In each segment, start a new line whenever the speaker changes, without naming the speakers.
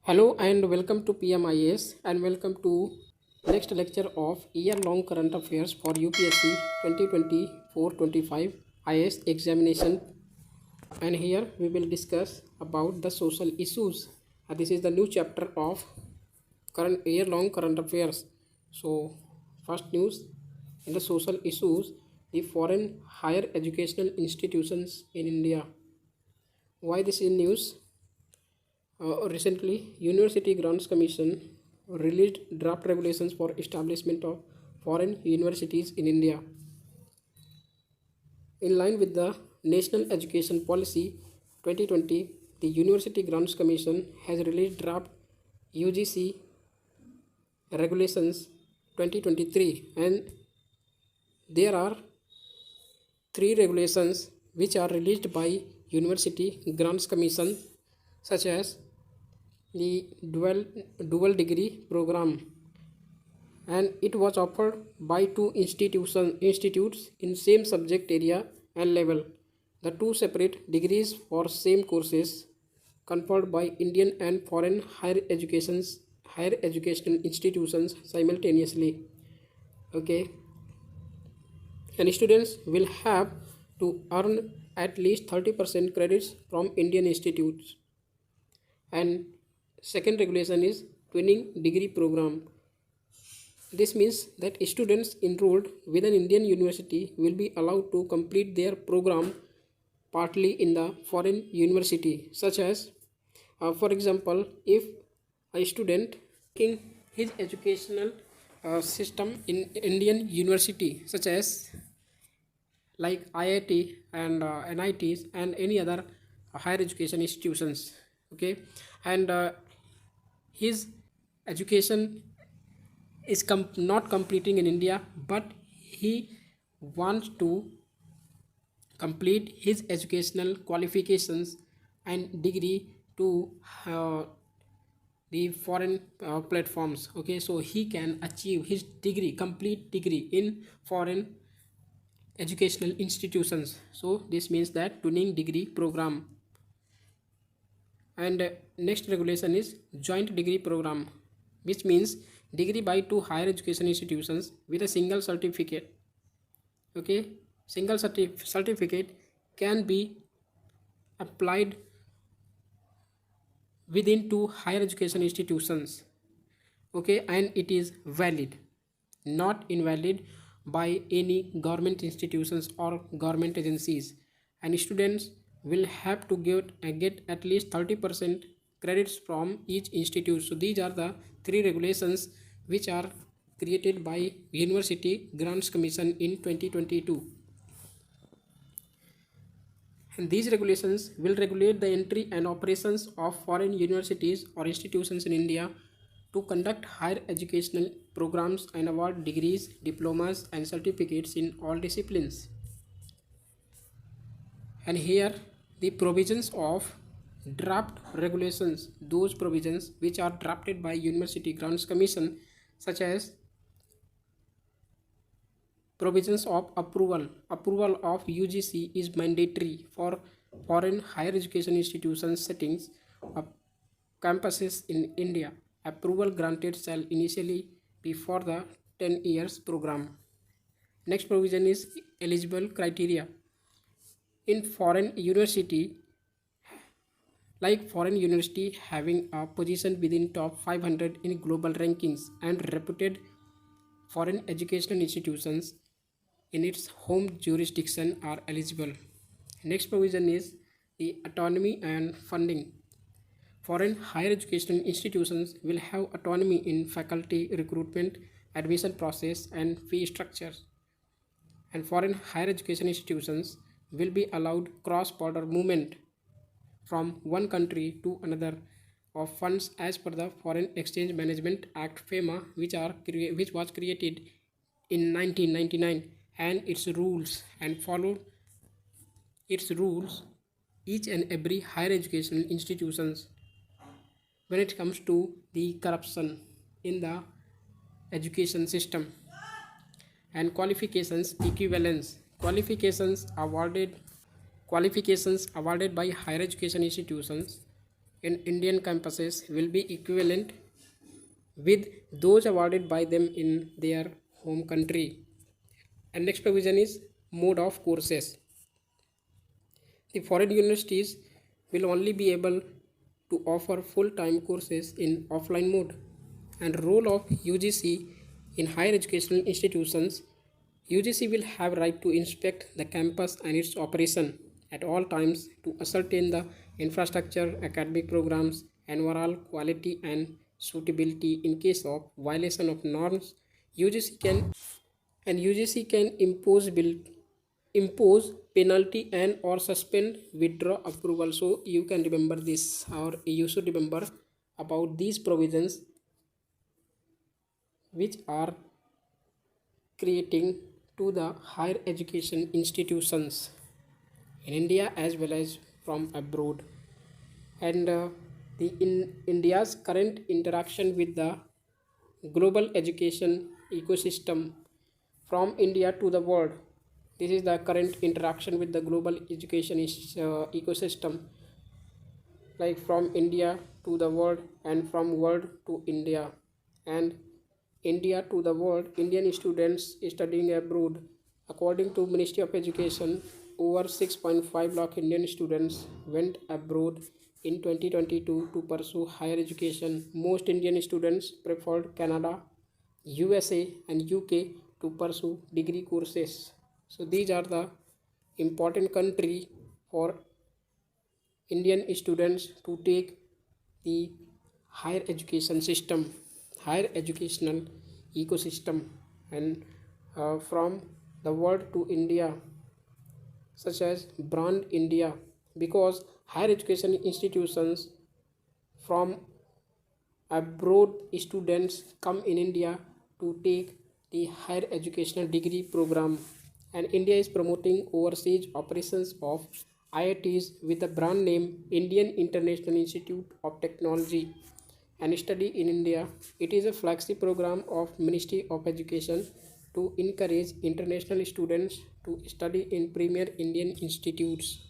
Hello and welcome to PM IAS and welcome to next lecture of year-long current affairs for UPSC 2024-25 IAS examination. And here we will discuss about the social issues. This is the new chapter of current year-long current affairs. So first news in the social issues, the foreign higher educational institutions in India. Why this is news? Recently, University Grants Commission released draft regulations for establishment of foreign universities in India. In line with the National Education Policy 2020, the University Grants Commission has released draft UGC regulations 2023, and there are three regulations which are released by University Grants Commission, such as the dual degree program, and it was offered by two institutes in same subject area and level. The two separate degrees for same courses conferred by Indian and foreign higher educational institutions simultaneously. Okay, and students will have to earn at least 30% credits from Indian institutes. And second regulation is twinning degree program. This means that students enrolled with an Indian university will be allowed to complete their program partly in the foreign university, such as for example, if a student taking his educational system in Indian university, such as like IIT and NITs and any other higher education institutions, okay, and his education is not completing in India, but he wants to complete his educational qualifications and degree to the foreign platforms. Okay, so he can achieve his complete degree in foreign educational institutions. So this means that twinning degree program. And next regulation is joint degree program, which means degree by two higher education institutions with a single certificate. Okay, single certificate can be applied within two higher education institutions. Okay, and it is valid, not invalid by any government institutions or government agencies, and students will have to get at least 30% credits from each institute. So these are the three regulations which are created by University Grants Commission in 2022. And these regulations will regulate the entry and operations of foreign universities or institutions in India to conduct higher educational programs and award degrees, diplomas and certificates in all disciplines. And here the provisions of draft regulations, those provisions which are drafted by University Grants Commission, such as provisions of approval of UGC is mandatory for foreign higher education institutions settings of campuses in India. Approval granted shall initially be for the 10 years program. Next provision is eligible criteria. In foreign university, like foreign university having a position within top 500 in global rankings and reputed foreign educational institutions in its home jurisdiction are eligible. Next provision is the autonomy and funding. Foreign higher educational institutions will have autonomy in faculty recruitment, admission process and fee structures. And foreign higher education institutions will be allowed cross-border movement from one country to another of funds as per the Foreign Exchange Management Act FEMA, which was created in 1999, and its rules and follow its rules each and every higher educational institutions when it comes to the corruption in the education system. And qualifications equivalence, qualifications awarded by higher education institutions in Indian campuses will be equivalent with those awarded by them in their home country. And next provision is mode of courses. The foreign universities will only be able to offer full-time courses in offline mode. And role of UGC in higher educational institutions. UGC will have right to inspect the campus and its operation at all times to ascertain the infrastructure, academic programs, and overall quality and suitability. In case of violation of norms, UGC can impose penalty and or suspend withdraw approval. So you can remember this, or you should remember about these provisions which are creating to the higher education institutions in India as well as from abroad. And the in India's current interaction with the global education ecosystem from India to the world. This is the current interaction with the global education ecosystem, like from India to the world and from world to India. And India to the world, Indian students studying abroad. According to Ministry of Education, over 6.5 lakh Indian students went abroad in 2022 to pursue higher education. Most Indian students preferred Canada, USA and UK to pursue degree courses. So these are the important country for Indian students to take the higher education system, higher educational ecosystem, and from the world to India, such as brand India, because higher education institutions from abroad students come in India to take the higher educational degree program, and India is promoting overseas operations of IITs with the brand name Indian International Institute of Technology and Study in India. It is a flagship program of Ministry of Education to encourage international students to study in premier Indian institutes.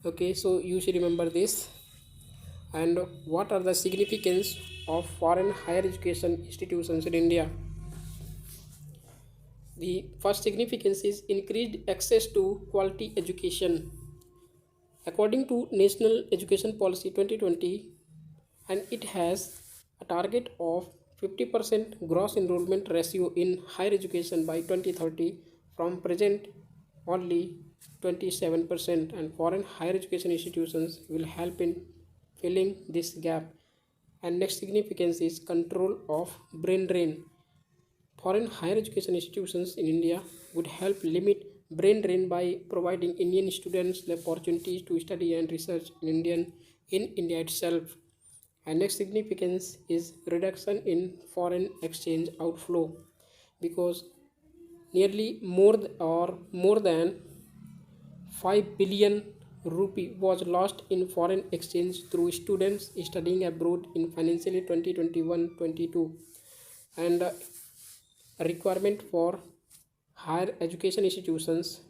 Okay, so you should remember this. And what are the significance of foreign higher education institutions in India? The first significance is increased access to quality education. According to National Education Policy 2020, and it has a target of 50% gross enrollment ratio in higher education by 2030 from present only 27%, and foreign higher education institutions will help in filling this gap. And next significance is control of brain drain. Foreign higher education institutions in India would help limit brain drain by providing Indian students the opportunities to study and research in India itself. And next significance is reduction in foreign exchange outflow, because nearly more than 5 billion rupee was lost in foreign exchange through students studying abroad in financially 2021-22. And a requirement for higher education institutions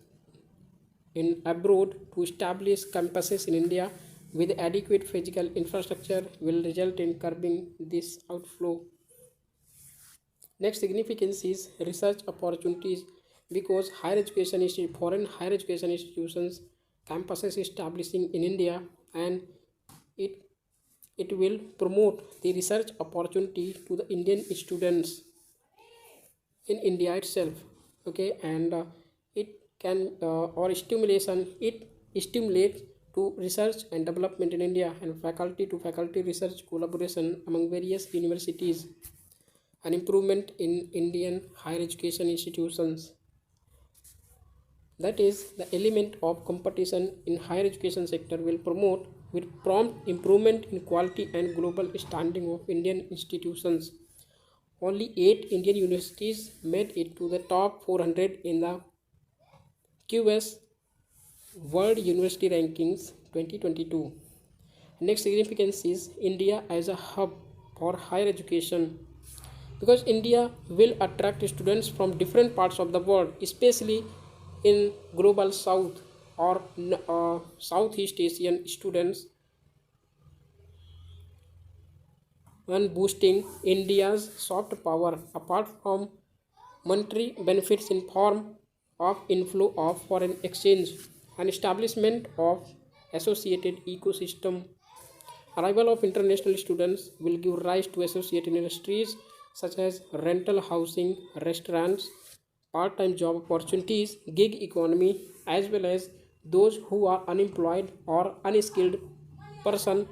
in abroad to establish campuses in India with adequate physical infrastructure will result in curbing this outflow. Next significance is research opportunities, because foreign higher education institutions campuses establishing in India, and it it will promote the research opportunity to the Indian students in India itself. Okay, and it can or stimulation it stimulates to research and development in India, and faculty to faculty research collaboration among various universities, an improvement in Indian higher education institutions. That is, the element of competition in higher education sector will prompt improvement in quality and global standing of Indian institutions. Only 8 Indian universities made it to the top 400 in the QS World University Rankings 2022. Next significance is India as a hub for higher education, because India will attract students from different parts of the world, especially in global south or Southeast Asian students and boosting India's soft power apart from monetary benefits in form of inflow of foreign exchange and establishment of associated ecosystem. Arrival of international students will give rise to associated industries such as rental housing, restaurants, part-time job opportunities, gig economy, as well as those who are unemployed or unskilled person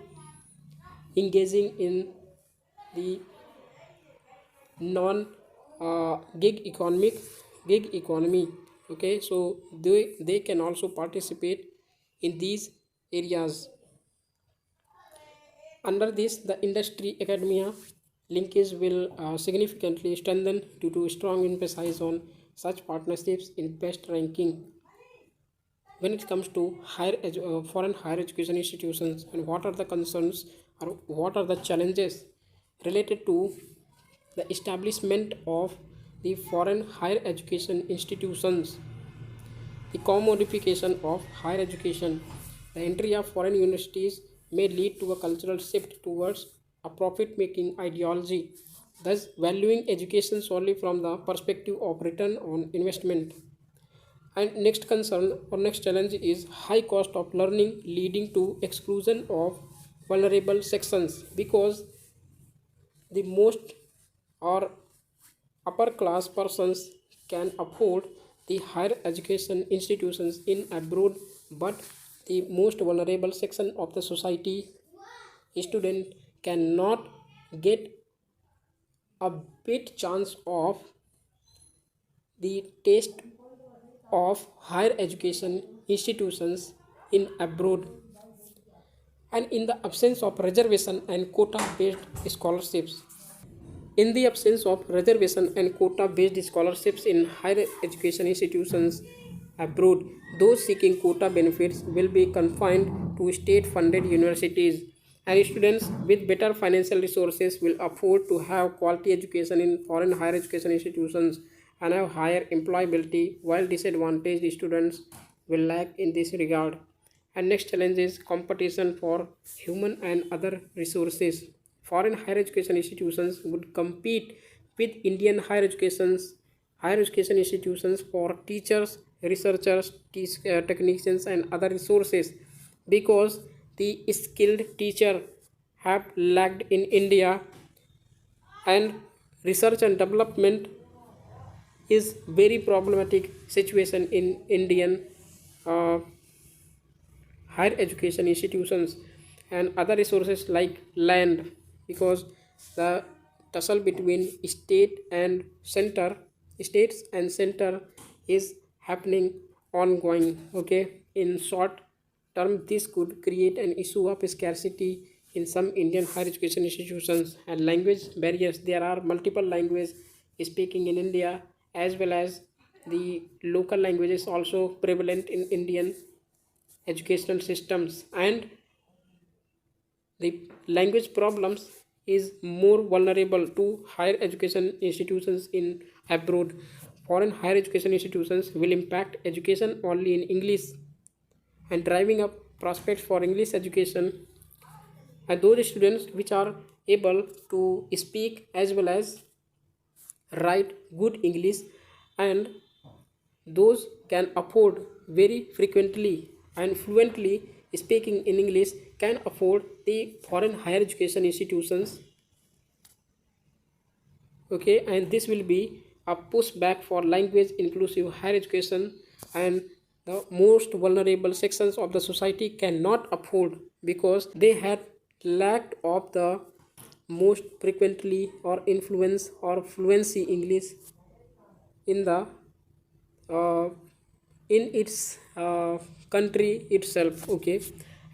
engaging in the non gig economy. Okay, so they can also participate in these areas. Under this, the industry academia linkage will significantly strengthen due to strong emphasis on such partnerships in best ranking when it comes to foreign higher education institutions, and what are the concerns or what are the challenges related to the establishment of the foreign higher education institutions, the commodification of higher education. The entry of foreign universities may lead to a cultural shift towards a profit making ideology, thus valuing education solely from the perspective of return on investment. And next concern or next challenge is high cost of learning leading to exclusion of vulnerable sections, because the most or upper class persons can afford the higher education institutions in abroad, but the most vulnerable section of the society student cannot get a bit chance of the taste of higher education institutions in abroad. And in the absence of reservation and quota based scholarships, in the absence of reservation and quota based scholarships in higher education institutions abroad, those seeking quota benefits will be confined to state funded universities, and students with better financial resources will afford to have quality education in foreign higher education institutions and have higher employability, while disadvantaged students will lack in this regard. And next challenge is competition for human and other resources. Foreign higher education institutions would compete with Indian higher education institutions for teachers, researchers, technicians, and other resources, because the skilled teacher have lacked in India, and research and development is very problematic situation in Indian uh, higher education institutions and other resources like land, because the tussle between center states and center is happening ongoing. Okay, in short term this could create an issue of scarcity in some Indian higher education institutions. And language barriers, there are multiple language speaking in India, as well as the local languages also prevalent in Indian educational systems, and the language problems is more vulnerable to higher education institutions in abroad. Foreign higher education institutions will impact education only in English and driving up prospects for English education, and those students which are able to speak as well as write good English, and those can afford very frequently and fluently speaking in English can afford the foreign higher education institutions. Okay, and this will be a pushback for language inclusive higher education, and the most vulnerable sections of the society cannot afford because they had lacked of the most frequently or influence or fluency English in the uh, in its country itself. Okay,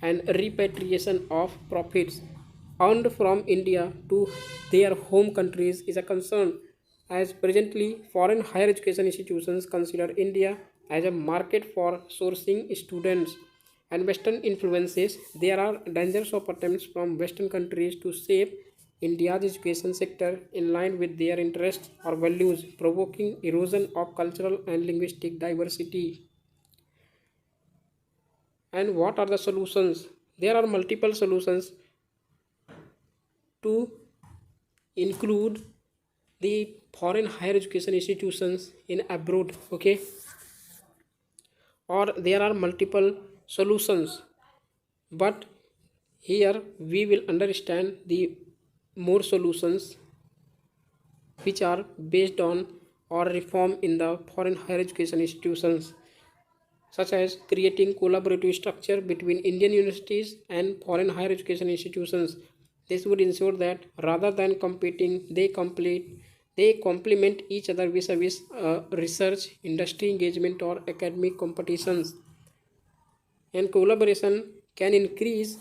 and repatriation of profits earned from India to their home countries is a concern, as presently foreign higher education institutions consider India as a market for sourcing students and western influences. There are dangers of attempts from western countries to shape India's education sector in line with their interests or values, provoking erosion of cultural and linguistic diversity. And what are the solutions? There are multiple solutions to include the foreign higher education institutions in abroad. Okay, or there are multiple solutions, but here we will understand the more solutions which are based on or reform in the foreign higher education institutions, such as creating collaborative structure between Indian universities and foreign higher education institutions. This would ensure that rather than competing, they complement each other vis-a-vis research, industry engagement, or academic competitions. And collaboration can increase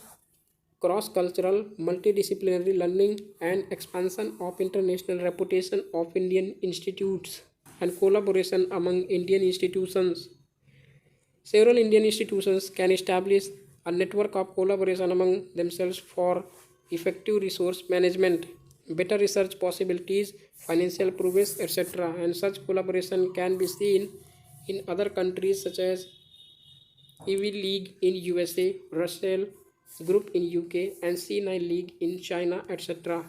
cross-cultural, multidisciplinary learning and expansion of international reputation of Indian institutes and collaboration among Indian institutions. Several Indian institutions can establish a network of collaboration among themselves for effective resource management, better research possibilities, financial progress, etc. And such collaboration can be seen in other countries such as EV League in USA, Russell Group in UK, and C9 League in China, etc.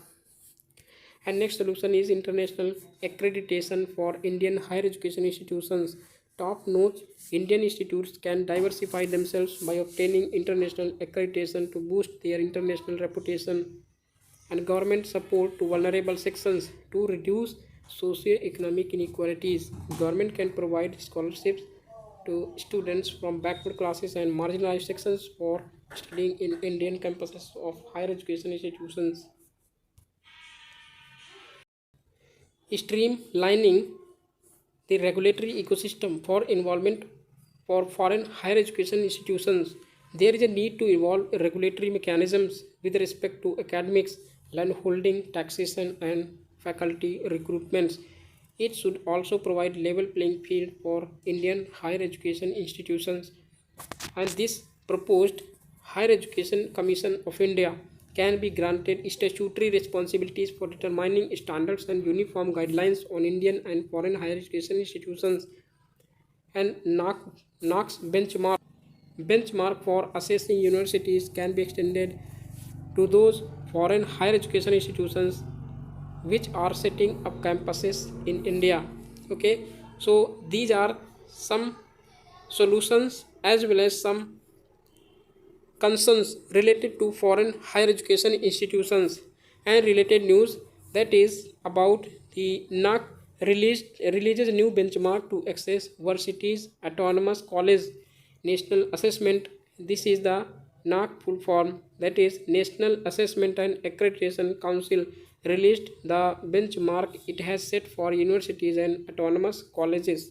And next solution is international accreditation for Indian higher education institutions. Top-notch Indian institutes can diversify themselves by obtaining international accreditation to boost their international reputation, and government support to vulnerable sections to reduce socio-economic inequalities. Government can provide scholarships to students from backward classes and marginalized sections for studying in Indian campuses of higher education institutions. Streamlining the regulatory ecosystem for involvement for foreign higher education institutions. There is a need to evolve regulatory mechanisms with respect to academics, land holding, taxation, and faculty recruitments. It should also provide level playing field for Indian higher education institutions, and this proposed Higher Education Commission of India can be granted statutory responsibilities for determining standards and uniform guidelines on Indian and foreign higher education institutions, and Knox benchmark for assessing universities can be extended to those foreign higher education institutions which are setting up campuses in India. Okay, so these are some solutions as well as some concerns related to foreign higher education institutions and related news, that is about the NAC releases new benchmark to access varsities autonomous college national assessment. This is the NAC full form, that is National Assessment and Accreditation Council released the benchmark it has set for universities and autonomous colleges.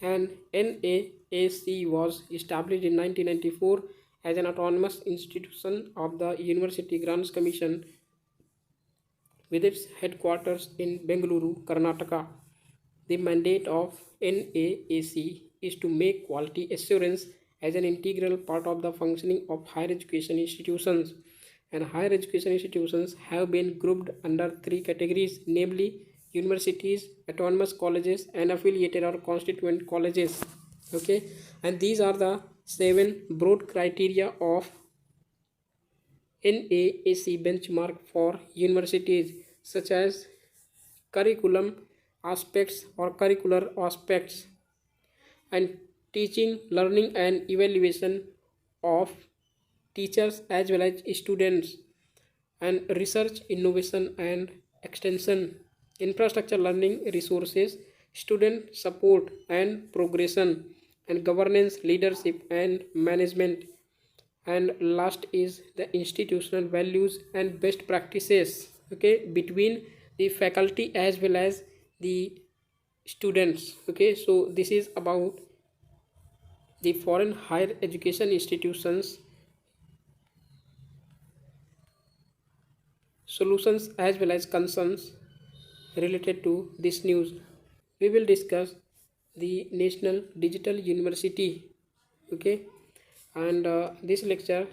And NAAC was established in 1994 as an autonomous institution of the University Grants Commission with its headquarters in Bengaluru, Karnataka. The mandate of NAAC is to make quality assurance as an integral part of the functioning of higher education institutions. And higher education institutions have been grouped under three categories, namely universities, autonomous colleges, and affiliated or constituent colleges. Okay, and these are the seven broad criteria of NAAC benchmark for universities, such as curriculum aspects or curricular aspects, and teaching, learning, and evaluation of teachers as well as students, and research, innovation, and extension, infrastructure, learning resources, student support and progression, and governance, leadership, and management. And last is the institutional values and best practices, okay, between the faculty as well as the students. Okay, so this is about the foreign higher education institutions solutions as well as concerns related to this news. We will discuss the National Digital University. Okay, and this lecture